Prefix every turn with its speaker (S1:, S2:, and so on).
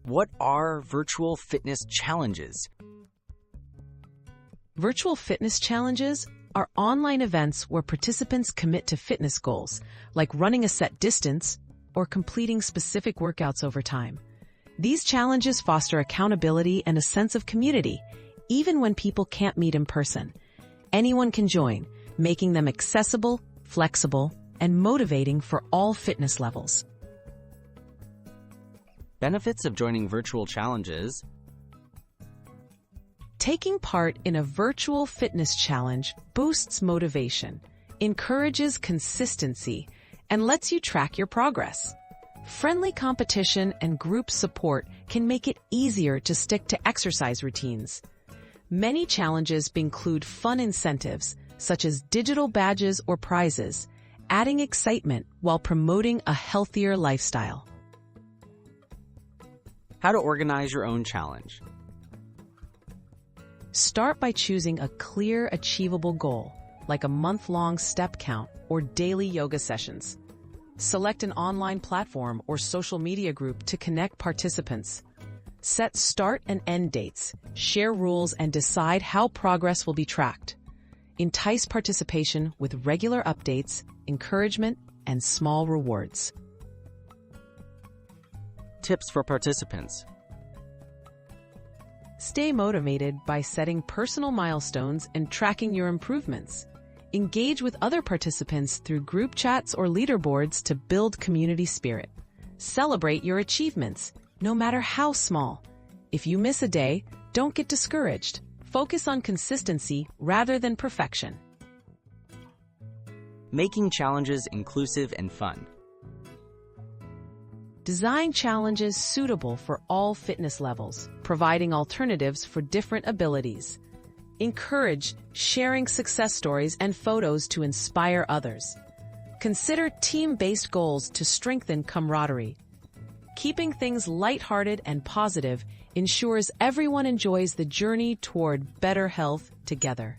S1: What are virtual fitness challenges?
S2: Virtual fitness challenges are online events where participants commit to fitness goals, like running a set distance or completing specific workouts over time. These challenges foster accountability and a sense of community, even when people can't meet in person. Anyone can join, making them accessible, flexible, and motivating for all fitness levels.
S1: Benefits of joining virtual challenges.
S2: Taking part in a virtual fitness challenge boosts motivation, encourages consistency, and lets you track your progress. Friendly competition and group support can make it easier to stick to exercise routines. Many challenges include fun incentives, such as digital badges or prizes, adding excitement while promoting a healthier lifestyle.
S1: How to organize your own challenge.
S2: Start by choosing a clear, achievable goal, like a month-long step count or daily yoga sessions. Select an online platform or social media group to connect participants. Set start and end dates, share rules, and decide how progress will be tracked. Entice participation with regular updates, encouragement, and small rewards.
S1: Tips for participants.
S2: Stay motivated by setting personal milestones and tracking your improvements. Engage with other participants through group chats or leaderboards to build community spirit. Celebrate your achievements, no matter how small. If you miss a day, don't get discouraged. Focus on consistency rather than perfection.
S1: Making challenges inclusive and fun.
S2: Design challenges suitable for all fitness levels, providing alternatives for different abilities. Encourage sharing success stories and photos to inspire others. Consider team-based goals to strengthen camaraderie. Keeping things lighthearted and positive ensures everyone enjoys the journey toward better health together.